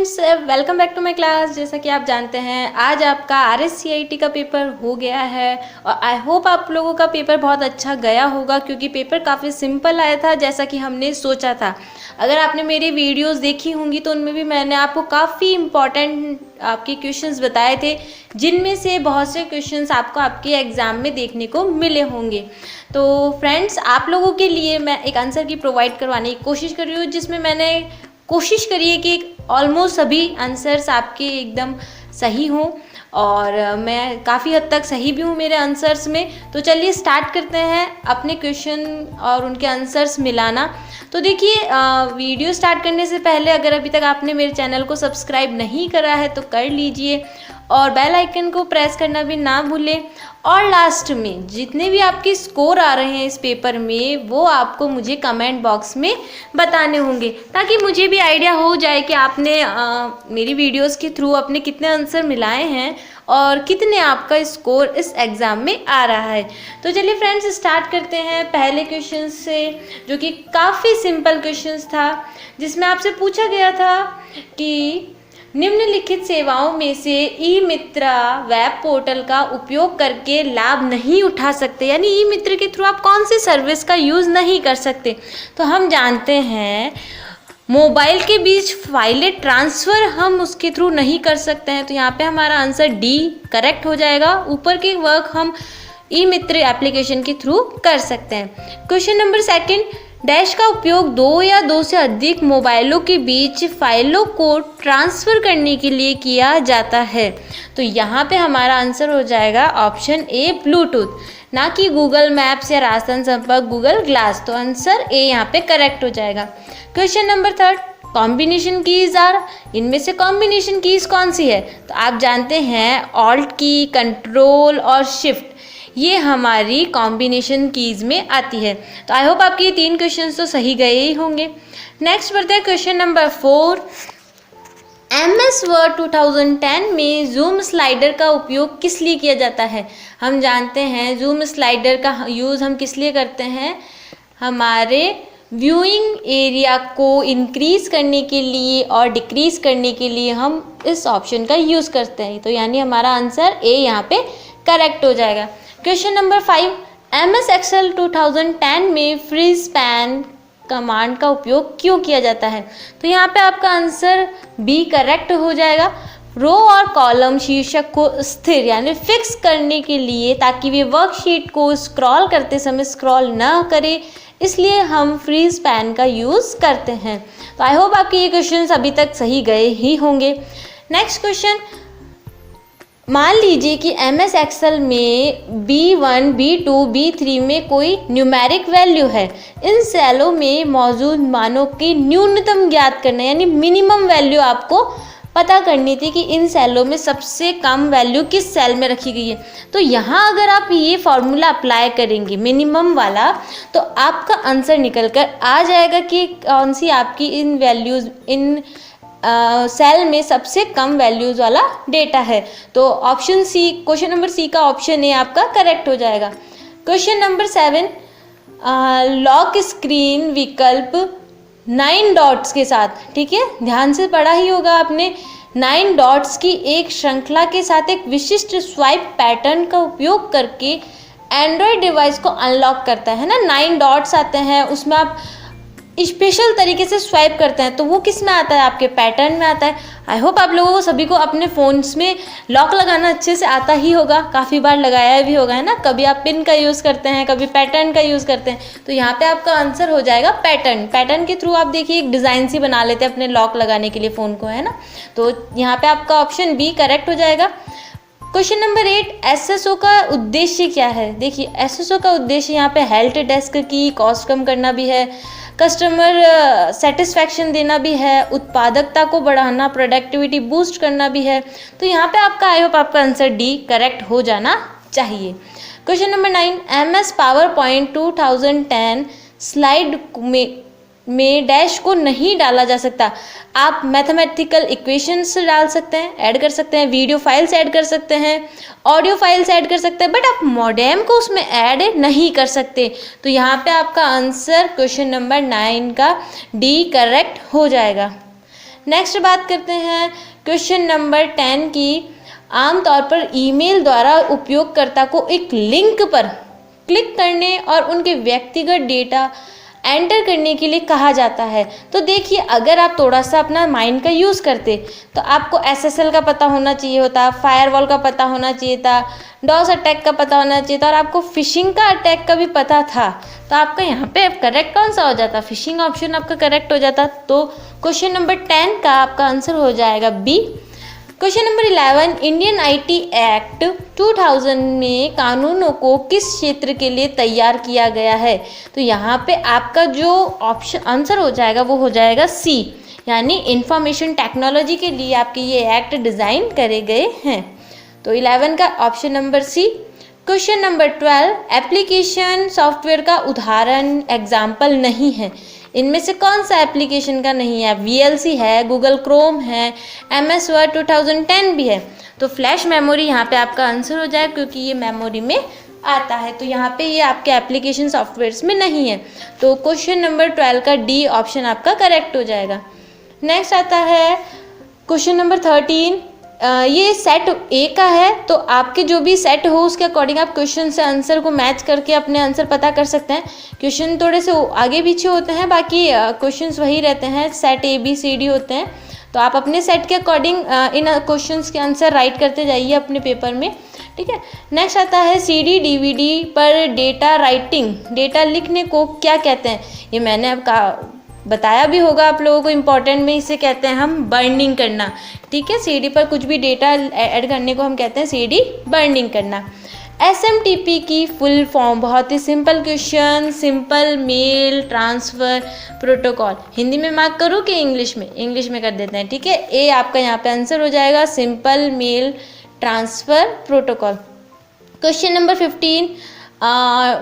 Friends, welcome back to my class. जैसा कि आप जानते हैं आज आपका RSCIT का पेपर हो गया है और आई होप आप लोगों का पेपर बहुत अच्छा गया होगा, क्योंकि पेपर काफ़ी सिंपल आया था जैसा कि हमने सोचा था। अगर आपने मेरी वीडियोस देखी होंगी तो उनमें भी मैंने आपको काफ़ी इम्पॉर्टेंट आपके क्वेश्चंस बताए थे, जिनमें से बहुत से क्वेश्चंस आपको आपके एग्ज़ाम में देखने को मिले होंगे। तो फ्रेंड्स, आप लोगों के लिए मैं एक आंसर की प्रोवाइड करवाने की कोशिश कर रही हूँ, जिसमें मैंने कोशिश करिए कि ऑलमोस्ट सभी आंसर्स आपके एकदम सही हों और मैं काफ़ी हद तक सही भी हूँ मेरे आंसर्स में। तो चलिए स्टार्ट करते हैं अपने क्वेश्चन और उनके आंसर्स मिलाना। तो देखिए, वीडियो स्टार्ट करने से पहले अगर अभी तक आपने मेरे चैनल को सब्सक्राइब नहीं करा है तो कर लीजिए और बेल आइकन को प्रेस करना भी ना भूलें। और लास्ट में जितने भी आपके स्कोर आ रहे हैं इस पेपर में वो आपको मुझे कमेंट बॉक्स में बताने होंगे, ताकि मुझे भी आइडिया हो जाए कि आपने मेरी वीडियोस के थ्रू अपने कितने आंसर मिलाए हैं और कितने आपका स्कोर इस एग्ज़ाम में आ रहा है। तो चलिए फ्रेंड्स, स्टार्ट करते हैं पहले क्वेश्चन से, जो कि काफ़ी सिंपल क्वेश्चन था, जिसमें आपसे पूछा गया था कि निम्नलिखित सेवाओं में से ई मित्रा वेब पोर्टल का उपयोग करके लाभ नहीं उठा सकते, यानी ई मित्र के थ्रू आप कौन सी सर्विस का यूज़ नहीं कर सकते। तो हम जानते हैं मोबाइल के बीच फाइलें ट्रांसफ़र हम उसके थ्रू नहीं कर सकते हैं, तो यहाँ पे हमारा आंसर डी करेक्ट हो जाएगा। ऊपर के वर्क हम ई मित्र एप्लीकेशन के थ्रू कर सकते हैं। क्वेश्चन नंबर सेकंड, डैश का उपयोग दो या दो से अधिक मोबाइलों के बीच फाइलों को ट्रांसफ़र करने के लिए किया जाता है। तो यहाँ पे हमारा आंसर हो जाएगा ऑप्शन ए ब्लूटूथ, ना कि गूगल मैप्स या राजस्थान संपर्क गूगल ग्लास। तो आंसर ए यहाँ पे करेक्ट हो जाएगा। Question number third, combination keys are, इनमें से कॉम्बिनेशन कीज़ कौन सी है। तो आप जानते हैं ऑल्ट की, कंट्रोल और शिफ्ट, ये हमारी कॉम्बिनेशन कीज़ में आती है। तो आई होप आपके ये तीन क्वेश्चंस तो सही गए ही होंगे। नेक्स्ट बढ़ते हैं क्वेश्चन नंबर 4। MS वर्ड 2010 में जूम स्लाइडर का उपयोग किस लिए किया जाता है। हम जानते हैं जूम स्लाइडर का यूज़ हम किस लिए करते हैं, हमारे व्यूइंग एरिया को इंक्रीज़ करने के लिए और डिक्रीज़ करने के लिए हम इस ऑप्शन का यूज़ करते हैं। तो यानी हमारा आंसर ए यहाँ पे करेक्ट हो जाएगा। क्वेश्चन नंबर 5, MS Excel 2010 में फ्रीज स्पैन कमांड का उपयोग क्यों किया जाता है। तो यहाँ पे आपका आंसर बी करेक्ट हो जाएगा। रो और कॉलम शीर्षक को स्थिर यानी फिक्स करने के लिए, ताकि वे वर्कशीट को स्क्रॉल करते समय स्क्रॉल ना करे, इसलिए हम फ्रीज स्पैन का यूज़ करते हैं। तो आई होप आपके ये क्वेश्चन अभी तक सही गए ही होंगे। नेक्स्ट क्वेश्चन, मान लीजिए कि MS Excel में B1, B2, B3 में कोई न्यूमेरिक वैल्यू है। इन सेलों में मौजूद मानों की न्यूनतम ज्ञात करना, यानी मिनिमम वैल्यू आपको पता करनी थी कि इन सेलों में सबसे कम वैल्यू किस सेल में रखी गई है। तो यहाँ अगर आप ये फॉर्मूला अप्लाई करेंगे मिनिमम वाला, तो आपका आंसर निकल कर आ जाएगा कि कौन सी आपकी इन वैल्यूज़ इन सेल में सबसे कम वैल्यूज़ वाला डेटा है। तो option C, question number C का ऑप्शन ए आपका करेक्ट हो जाएगा। क्वेश्चन नंबर 7, लॉक स्क्रीन विकल्प 9 डॉट्स के साथ, ठीक है, ध्यान से पढ़ा ही होगा आपने, 9 डॉट्स की एक श्रृंखला के साथ एक विशिष्ट स्वाइप पैटर्न का उपयोग करके एंड्रॉयड डिवाइस को अनलॉक करता है ना। 9 डॉट्स आते हैं, उसमें आप स्पेशल तरीके से स्वाइप करते हैं, तो वो किस में आता है, आपके पैटर्न में आता है। आई होप आप लोगों को सभी को अपने फ़ोन्स में लॉक लगाना अच्छे से आता ही होगा, काफ़ी बार लगाया भी होगा, है ना। कभी आप पिन का यूज़ करते हैं, कभी पैटर्न का यूज़ करते हैं। तो यहाँ पे आपका आंसर हो जाएगा पैटर्न। पैटर्न के थ्रू आप देखिए एक डिज़ाइन सी बना लेते हैं अपने लॉक लगाने के लिए फ़ोन को, है ना। तो यहाँ पर आपका ऑप्शन बी करेक्ट हो जाएगा। क्वेश्चन नंबर 8, SSO का उद्देश्य क्या है। देखिए SSO का उद्देश्य यहाँ पे हेल्प डेस्क की कॉस्ट कम करना भी है, कस्टमर सेटिस्फैक्शन देना भी है, उत्पादकता को बढ़ाना, प्रोडक्टिविटी बूस्ट करना भी है। तो यहाँ पे आपका आई होप आपका आंसर डी करेक्ट हो जाना चाहिए। Question number 9, MS PowerPoint 2010 slide में डैश को नहीं डाला जा सकता। आप मैथमेटिकल इक्वेशंस डाल सकते हैं, ऐड कर सकते हैं, वीडियो फाइल्स ऐड कर सकते हैं, ऑडियो फाइल्स ऐड कर सकते हैं, बट आप मॉडेम को उसमें ऐड नहीं कर सकते। तो यहाँ पे आपका आंसर क्वेश्चन नंबर 9 का डी करेक्ट हो जाएगा। नेक्स्ट बात करते हैं क्वेश्चन नंबर 10 की। आमतौर पर ईमेल द्वारा उपयोगकर्ता को एक लिंक पर क्लिक करने और उनके व्यक्तिगत डेटा एंटर करने के लिए कहा जाता है। तो देखिए, अगर आप थोड़ा सा अपना माइंड का यूज़ करते तो आपको SSL का पता होना चाहिए होता, फायरवॉल का पता होना चाहिए था, डॉस अटैक का पता होना चाहिए था, और आपको फिशिंग का अटैक का भी पता था। तो आपका यहाँ पे करेक्ट कौन सा हो जाता? फिशिंग ऑप्शन आपका करेक्ट हो जाता। तो क्वेश्चन नंबर 10 का आपका आंसर हो जाएगा B. Question number 11, Indian IT act 2000 में कानूनों को किस क्षेत्र के लिए तैयार किया गया है? तो यहाँ पे आपका जो ऑप्शन आंसर हो जाएगा वो हो जाएगा सी, यानी इंफॉर्मेशन टेक्नोलॉजी के लिए आपके ये एक्ट डिज़ाइन करे गए हैं। तो 11 का option number C. Question number 12, application software का उदाहरण एग्जाम्पल नहीं है। इनमें से कौन सा एप्लीकेशन का नहीं है? VLC है, गूगल क्रोम है, MS वर्ड 2010 भी है। तो फ्लैश मेमोरी यहाँ पे आपका आंसर हो जाए, क्योंकि ये मेमोरी में आता है। तो यहाँ पे ये आपके एप्लीकेशन सॉफ्टवेयर्स में नहीं है। तो क्वेश्चन नंबर 12 का डी ऑप्शन आपका करेक्ट हो जाएगा। नेक्स्ट आता है क्वेश्चन नंबर 13। ये सेट ए का है, तो आपके जो भी सेट हो उसके अकॉर्डिंग आप क्वेश्चन से आंसर को मैच करके अपने आंसर पता कर सकते हैं। क्वेश्चन थोड़े से आगे पीछे होते हैं, बाकी क्वेश्चंस वही रहते हैं, सेट ABCD होते हैं। तो आप अपने सेट के अकॉर्डिंग इन क्वेश्चंस के आंसर राइट करते जाइए अपने पेपर में, ठीक है। नेक्स्ट आता है CD DVD पर डेटा राइटिंग, डेटा लिखने को क्या कहते हैं? ये मैंने अब बताया भी होगा आप लोगों को, इम्पॉर्टेंट में इसे कहते हैं हम बर्निंग करना, ठीक है। CD पर कुछ भी डेटा ऐड करने को हम कहते हैं CD बर्निंग करना। SMTP की फुल फॉर्म, बहुत ही simple question, simple mail transfer protocol. Hindi में मार्क करूँ कि इंग्लिश में? इंग्लिश में कर देते हैं, ठीक है। ए आपका यहाँ पे आंसर हो जाएगा, simple mail transfer protocol. Question number 15,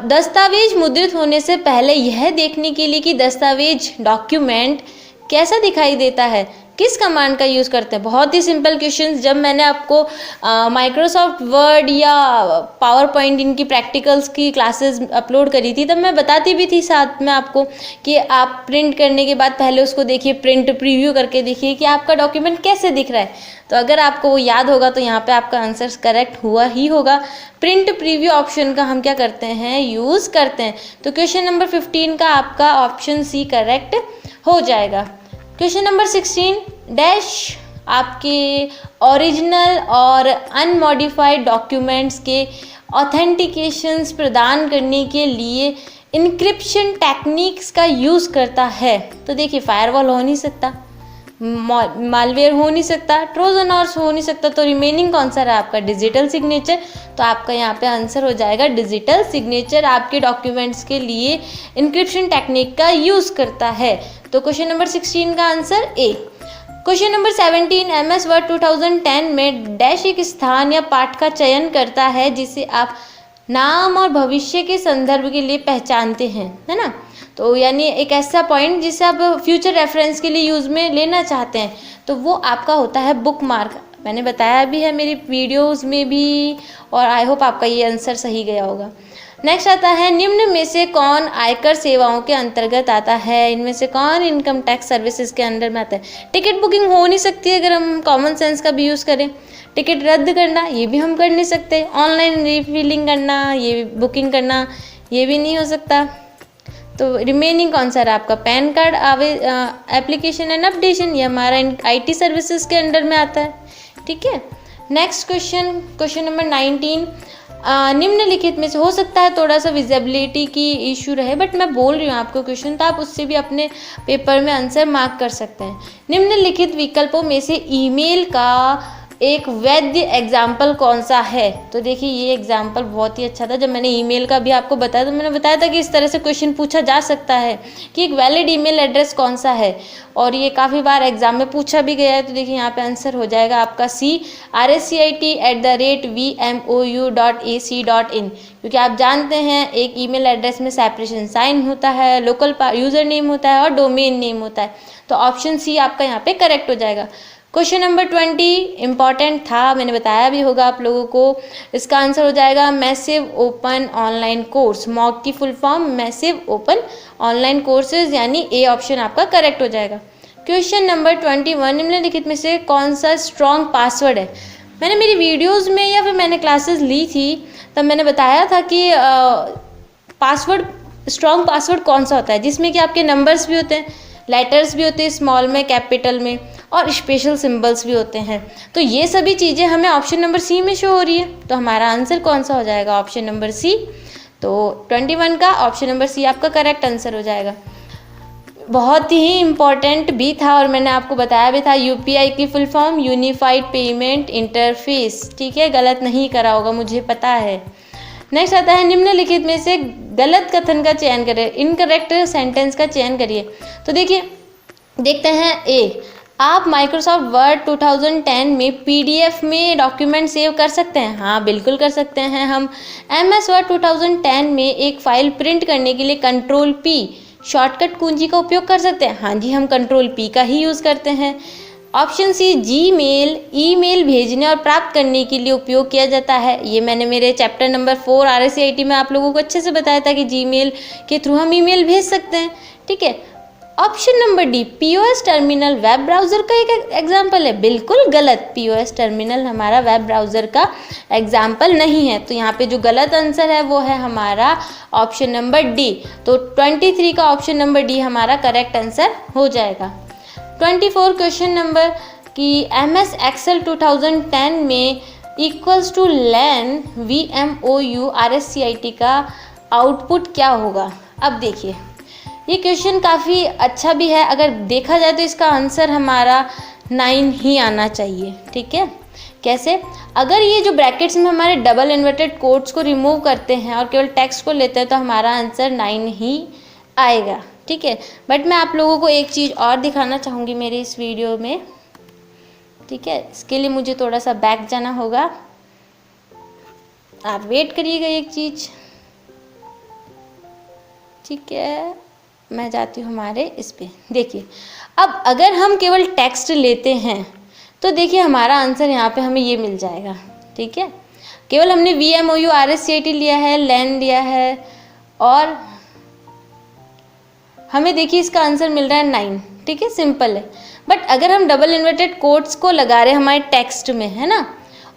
दस्तावेज मुद्रित होने से पहले यह देखने के लिए कि दस्तावेज डॉक्यूमेंट कैसा दिखाई देता है, किस कमांड का यूज़ करते हैं? बहुत ही सिंपल क्वेश्चंस। जब मैंने आपको माइक्रोसॉफ्ट वर्ड या पावर पॉइंट इनकी प्रैक्टिकल्स की क्लासेस अपलोड करी थी, तब मैं बताती भी थी साथ में आपको कि आप प्रिंट करने के बाद पहले उसको देखिए, प्रिंट प्रीव्यू करके देखिए कि आपका डॉक्यूमेंट कैसे दिख रहा है। तो अगर आपको वो याद होगा तो यहाँ पे आपका आंसर करेक्ट हुआ ही होगा। प्रिंट प्रीव्यू ऑप्शन का हम क्या करते हैं? यूज़ करते हैं। तो क्वेश्चन नंबर 15 का आपका ऑप्शन सी करेक्ट हो जाएगा। क्वेश्चन नंबर 16, डैश आपके ओरिजिनल और अनमॉडिफाइड डॉक्यूमेंट्स के ऑथेंटिकेशंस प्रदान करने के लिए इनक्रिप्शन टेक्निक्स का यूज़ करता है। तो देखिए, फायरवॉल हो नहीं सकता, मालवेयर हो नहीं सकता, ट्रोजन हॉर्स हो नहीं सकता, तो रिमेनिंग कौन सा रहा आपका? Digital signature. तो आपका यहाँ पे आंसर हो जाएगा डिजिटल सिग्नेचर आपके डॉक्यूमेंट्स के लिए इंक्रिप्शन टेक्निक का यूज़ करता है। तो क्वेश्चन नंबर 16 का answer A. Question number 17, MS word 2010 में डैश एक स्थान या पाठ का चयन करता है जिसे आप नाम और भविष्य के संदर्भ के लिए पहचानते हैं, है ना। तो यानी एक ऐसा पॉइंट जिसे आप फ्यूचर रेफरेंस के लिए यूज़ में लेना चाहते हैं, तो वो आपका होता है बुक मार्क। मैंने बताया भी है मेरी वीडियोस में भी, और आई होप आपका ये आंसर सही गया होगा। नेक्स्ट आता है, निम्न में से कौन आयकर सेवाओं के अंतर्गत आता है? इनमें से कौन इनकम टैक्स सर्विसेज के अंडर में आता है? टिकट बुकिंग हो नहीं सकती अगर हम कॉमन सेंस का भी यूज़ करें। टिकट रद्द करना, ये भी हम कर नहीं सकते। ऑनलाइन रिफिलिंग करना, ये बुकिंग करना, ये भी नहीं हो सकता। तो रिमेनिंग कौन सा रहा आपका? Pan card application and updation, ये हमारा IT सर्विसेज के अंडर में आता है, ठीक है। नेक्स्ट क्वेश्चन, क्वेश्चन नंबर 19, निम्नलिखित में से हो सकता है थोड़ा सा विजिबिलिटी की इशू रहे, बट मैं बोल रही हूँ आपको क्वेश्चन, तो आप उससे भी अपने पेपर में आंसर मार्क कर सकते हैं। निम्नलिखित विकल्पों में से ईमेल का एक वैध एग्जाम्पल कौन सा है? तो देखिए, ये एग्जाम्पल बहुत ही अच्छा था। जब मैंने ईमेल का भी आपको बताया तो मैंने बताया था कि इस तरह से क्वेश्चन पूछा जा सकता है कि एक वैलिड ईमेल एड्रेस कौन सा है, और ये काफ़ी बार एग्जाम में पूछा भी गया है। तो देखिए, यहाँ पे आंसर हो जाएगा आपका सी, RSCIT@vmou.ac.in, क्योंकि आप जानते हैं एक ईमेल एड्रेस में सेपरेशन साइन होता है, लोकल यूज़र नेम होता है और डोमेन नेम होता है। तो ऑप्शन सी आपका यहाँ पे करेक्ट हो जाएगा। क्वेश्चन नंबर 20 इम्पॉर्टेंट था, मैंने बताया भी होगा आप लोगों को। इसका आंसर हो जाएगा massive open online course. MOOC की full form massive open online courses, यानी ए ऑप्शन आपका करेक्ट हो जाएगा। क्वेश्चन नंबर 21, निम्नलिखित में से कौन सा स्ट्रॉन्ग पासवर्ड है? मैंने मेरी वीडियोस में या फिर मैंने क्लासेस ली थी तब मैंने बताया था कि पासवर्ड, स्ट्रॉन्ग पासवर्ड कौन सा होता है जिसमें कि आपके नंबर्स भी होते हैं, लेटर्स भी होते हैं स्मॉल में, कैपिटल में, और स्पेशल सिंबल्स भी होते हैं। तो ये सभी चीज़ें हमें ऑप्शन नंबर सी में शो हो रही है, तो हमारा आंसर कौन सा हो जाएगा? Option number C. तो 21 का ऑप्शन नंबर सी आपका करेक्ट आंसर हो जाएगा। बहुत ही इम्पॉर्टेंट भी था और मैंने आपको बताया भी था, यूपीआई की full form unified payment interface. ठीक है, गलत नहीं करा होगा, मुझे पता है। नेक्स्ट आता है, निम्नलिखित में से गलत कथन का चयन करें, इनकरेक्ट सेंटेंस का चयन करिए। तो देखिए, देखते हैं ए, आप माइक्रोसॉफ्ट वर्ड 2010 में पीडीएफ में डॉक्यूमेंट सेव कर सकते हैं? हाँ, बिल्कुल कर सकते हैं। हम एमएस वर्ड 2010 में एक फाइल प्रिंट करने के लिए कंट्रोल पी शॉर्टकट कुंजी का उपयोग कर सकते हैं? हाँ जी, हम कंट्रोल पी का ही यूज़ करते हैं। ऑप्शन सी, जीमेल ईमेल भेजने और प्राप्त करने के लिए उपयोग किया जाता है। ये मैंने मेरे चैप्टर नंबर 4 RSCIT में आप लोगों को अच्छे से बताया था कि जीमेल के थ्रू हम ईमेल भेज सकते हैं। ठीक है। Option number D, POS terminal web browser का एक एग्जाम्पल है? बिल्कुल गलत, पीओएस टर्मिनल हमारा वेब ब्राउज़र का एग्जाम्पल नहीं है। तो यहाँ पे जो गलत आंसर है वो है हमारा ऑप्शन नंबर डी। तो 23 का ऑप्शन नंबर डी हमारा करेक्ट आंसर हो जाएगा। 24 क्वेश्चन नंबर कि MS एक्सेल 2010 में equals to len VMOU RSCIT का आउटपुट क्या होगा? अब देखिए, ये क्वेश्चन काफ़ी अच्छा भी है। अगर देखा जाए तो इसका आंसर हमारा 9 ही आना चाहिए। ठीक है, कैसे? अगर ये जो ब्रैकेट्स में हमारे डबल इन्वर्टेड कोट्स को रिमूव करते हैं और केवल टेक्स्ट को लेते हैं तो हमारा आंसर 9 ही आएगा। ठीक है, बट मैं आप लोगों को एक चीज़ और दिखाना चाहूँगी मेरे इस वीडियो में। ठीक है, इसके लिए मुझे थोड़ा सा बैक जाना होगा, आप वेट करिएगा एक चीज़। ठीक है, मैं जाती हूँ हमारे इस पे। देखिए, अब अगर हम केवल टेक्स्ट लेते हैं तो देखिए हमारा आंसर यहाँ पे हमें ये मिल जाएगा। ठीक है, केवल हमने VMOU RSCIT लिया है, लैन लिया है, और हमें देखिए इसका आंसर मिल रहा है 9। ठीक है, सिंपल है। बट अगर हम डबल इन्वर्टेड कोट्स को लगा रहे हैं हमारे टेक्स्ट में, है ना,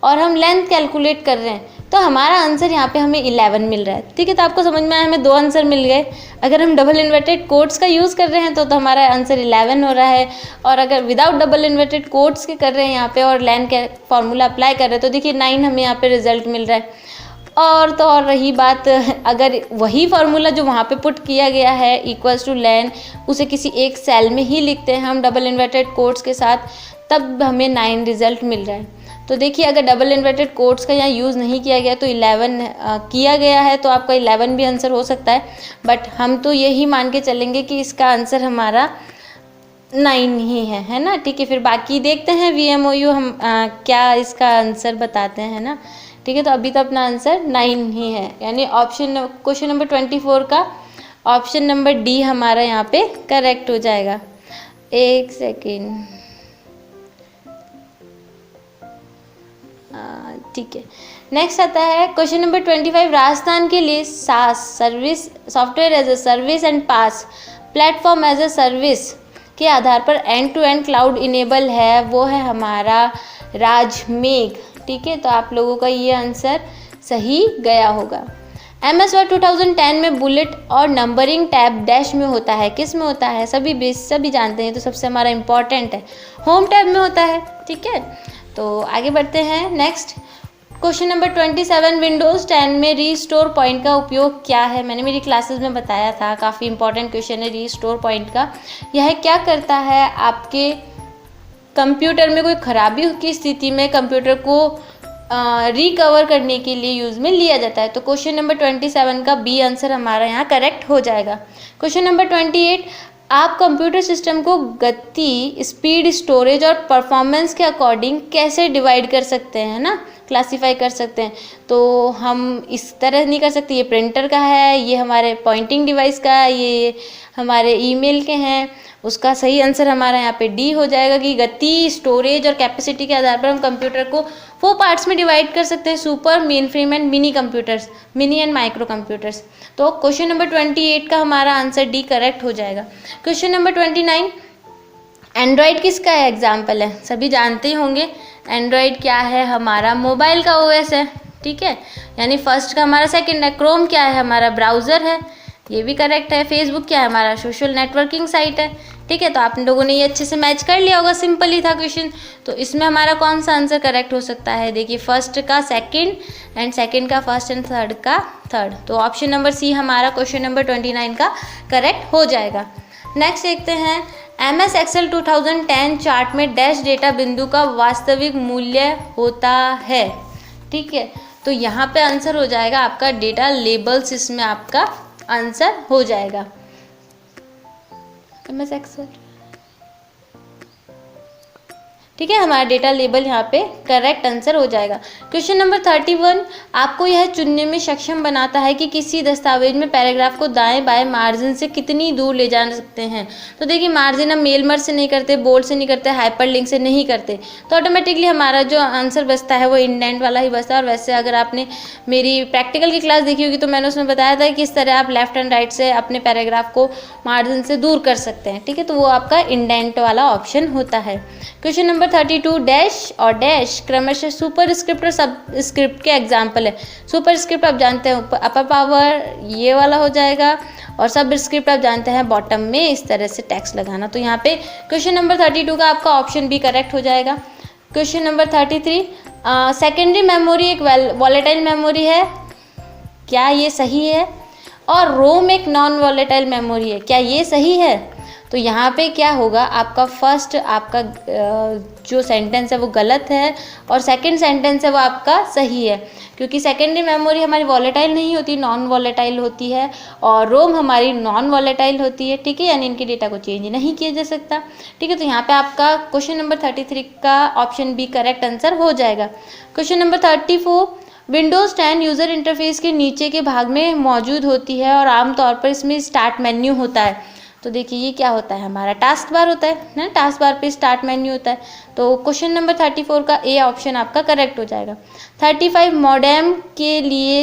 और हम लेंथ कैलकुलेट कर रहे हैं तो हमारा आंसर यहाँ पे हमें 11 मिल रहा है। ठीक है, तो आपको समझ में आया, हमें 2 आंसर मिल गए। अगर हम डबल इन्वर्टेड कोट्स का यूज़ कर रहे हैं तो हमारा आंसर 11 हो रहा है, और अगर विदाउट डबल इन्वर्टेड कोट्स के कर रहे हैं यहाँ पे और लेन के फॉर्मूला अप्लाई कर रहे हैं तो देखिए 9 हमें यहाँ पे रिजल्ट मिल रहा है। और तो और रही बात, अगर वही फार्मूला जो वहाँ पे पुट किया गया है इक्वल्स टू लैन, उसे किसी एक सेल में ही लिखते हैं हम डबल इन्वर्टेड कोट्स के साथ, तब हमें 9 रिजल्ट मिल रहा है। तो देखिए, अगर डबल इन्वर्टेड कोट्स का यहाँ यूज़ नहीं किया गया तो 11 किया गया है, तो आपका 11 भी आंसर हो सकता है। बट हम तो यही मान के चलेंगे कि इसका आंसर हमारा 9 ही है ना। ठीक है, फिर बाकी देखते हैं VMOU हम क्या इसका आंसर बताते हैं ना। ठीक है, तो अभी तो अपना आंसर 9 ही है, यानी ऑप्शन क्वेश्चन नंबर 24 का ऑप्शन नंबर डी हमारा यहाँ पे करेक्ट हो जाएगा। एक सेकेंड, ठीक है। नेक्स्ट आता है क्वेश्चन नंबर 25, राजस्थान के लिए SaaS service, software as a service and PaaS platform as a service के आधार पर end to end cloud enable है, वो है हमारा राजमेघ। ठीक है, तो आप लोगों का ये आंसर सही गया होगा। MS वर्ड 2010 में बुलेट और नंबरिंग टैब डैश में होता है, किस में होता है? सभी जानते हैं, तो सबसे हमारा इम्पॉर्टेंट है, होम टैब में होता है। ठीक है, तो आगे बढ़ते हैं। नेक्स्ट क्वेश्चन नंबर 27, विंडोज़ 10 में रीस्टोर पॉइंट का उपयोग क्या है? मैंने मेरी क्लासेस में बताया था, काफ़ी इंपॉर्टेंट क्वेश्चन है रीस्टोर पॉइंट का। यह क्या करता है? आपके कंप्यूटर में कोई खराबी की स्थिति में कंप्यूटर को रिकवर करने के लिए यूज़ में लिया जाता है। तो क्वेश्चन नंबर 27 का बी आंसर हमारा यहाँ करेक्ट हो जाएगा। क्वेश्चन नंबर 28, आप कंप्यूटर सिस्टम को गति, स्पीड, स्टोरेज और परफॉर्मेंस के अकॉर्डिंग कैसे डिवाइड कर सकते हैं ना, क्लासीफाई कर सकते हैं? तो हम इस तरह नहीं कर सकते, ये प्रिंटर का है, ये हमारे पॉइंटिंग डिवाइस का है, ये हमारे ईमेल के हैं। उसका सही आंसर हमारा यहाँ पे डी हो जाएगा कि गति, स्टोरेज और कैपेसिटी के आधार पर हम कंप्यूटर को 4 पार्ट्स में डिवाइड कर सकते हैं, super, main frame and mini computers, mini and micro computers. तो क्वेश्चन नंबर 28 का हमारा आंसर डी करेक्ट हो जाएगा। क्वेश्चन नंबर 29, एंड्रॉयड किसका है एग्जाम्पल है, सभी जानते ही होंगे। एंड्रॉयड क्या है, हमारा मोबाइल का ओएस है, ठीक है। यानी फर्स्ट का हमारा सेकंड है। क्रोम क्या है, हमारा ब्राउज़र है, ये भी करेक्ट है। फेसबुक क्या है, हमारा सोशल नेटवर्किंग साइट है, ठीक है। तो आप लोगों ने ये अच्छे से मैच कर लिया होगा, सिंपल ही था क्वेश्चन। तो इसमें हमारा कौन सा आंसर करेक्ट हो सकता है, देखिए फर्स्ट का सेकंड एंड सेकंड का फर्स्ट एंड थर्ड का थर्ड। तो ऑप्शन नंबर सी हमारा क्वेश्चन नंबर 29 का करेक्ट हो जाएगा। नेक्स्ट देखते हैं, MS Excel 2010 चार्ट में डैश डेटा बिंदु का वास्तविक मूल्य होता है, ठीक है। तो यहाँ पे आंसर हो जाएगा आपका डेटा लेबल्स, इसमें आपका आंसर हो जाएगा MS Excel, ठीक है। हमारा डेटा लेबल यहाँ पे करेक्ट आंसर हो जाएगा। क्वेश्चन नंबर 31 आपको यह चुनने में सक्षम बनाता है कि किसी दस्तावेज में पैराग्राफ को दाएं बाएं मार्जिन से कितनी दूर ले जा सकते हैं। तो देखिए मार्जिन हम मेल मर्ज से नहीं करते, बोल्ड से नहीं करते, हाइपरलिंक से नहीं करते, तो ऑटोमेटिकली हमारा जो आंसर बचता है वो इंडेंट वाला ही बचता है। और वैसे अगर आपने मेरी प्रैक्टिकल की क्लास देखी होगी तो मैंने उसमें बताया था कि किस तरह आप लेफ्ट एंड राइट से अपने पैराग्राफ को मार्जिन से दूर कर सकते हैं, ठीक है। तो वो आपका इंडेंट वाला ऑप्शन होता है। क्वेश्चन नंबर 32 डैश और डैश क्रमशः सुपर स्क्रिप्ट और सब स्क्रिप्ट के एग्जाम्पल है। सुपर स्क्रिप्ट आप जानते हैं अपर पावर, ये वाला हो जाएगा, और सब स्क्रिप्ट आप जानते हैं बॉटम में इस तरह से टेक्स्ट लगाना। तो यहाँ पे क्वेश्चन नंबर 32 का आपका ऑप्शन भी करेक्ट हो जाएगा। क्वेश्चन नंबर 33 सेकेंडरी मेमोरी एक वॉलेटाइल मेमोरी है, क्या ये सही है? और रोम एक नॉन वॉलेटाइल मेमोरी है, क्या ये सही है? तो यहाँ पे क्या होगा, आपका फर्स्ट आपका जो सेंटेंस है वो गलत है और सेकंड सेंटेंस है वो आपका सही है, क्योंकि सेकेंडरी मेमोरी हमारी वॉलेटाइल नहीं होती, नॉन वॉलेटाइल होती है, और रोम हमारी नॉन वॉलेटाइल होती है, ठीक है। यानी इनके डेटा को चेंज नहीं किया जा सकता, ठीक है। तो यहाँ पे आपका क्वेश्चन नंबर 33 का ऑप्शन बी करेक्ट आंसर हो जाएगा। Question number 34 Windows 10 user interface के नीचे के भाग में मौजूद होती है और आमतौर पर इसमें स्टार्ट मेन्यू होता है। तो देखिए ये क्या होता है, हमारा टास्क बार होता है ना, टास्क बार पे स्टार्ट मेन्यू होता है। तो क्वेश्चन नंबर 34 का ए ऑप्शन आपका करेक्ट हो जाएगा। 35 मॉडेम के लिए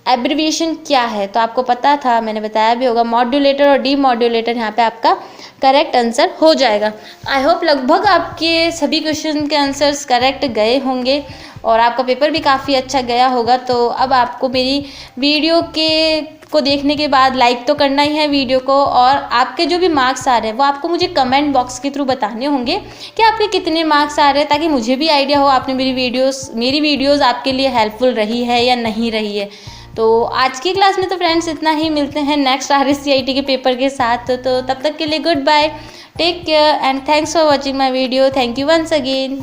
एब्रिविएशन क्या है, तो आपको पता था, मैंने बताया भी होगा, मॉड्यूलेटर और डी मॉड्यूलेटर यहाँ पे आपका करेक्ट आंसर हो जाएगा। आई होप लगभग आपके सभी क्वेश्चन के आंसर्स करेक्ट गए होंगे और आपका पेपर भी काफ़ी अच्छा गया होगा। तो अब आपको मेरी वीडियो को देखने के बाद लाइक तो करना ही है वीडियो को, और आपके जो भी मार्क्स आ रहे हैं वो आपको मुझे कमेंट बॉक्स के थ्रू बताने होंगे कि आपके कितने मार्क्स आ रहे हैं, ताकि मुझे भी आइडिया हो आपने मेरी वीडियोस आपके लिए हेल्पफुल रही है या नहीं रही है। तो आज की क्लास में तो फ्रेंड्स इतना ही, मिलते हैं नेक्स्ट RSCIT के पेपर के साथ। तो तब तक के लिए goodbye, take care and thanks for watching my video. Thank you once again.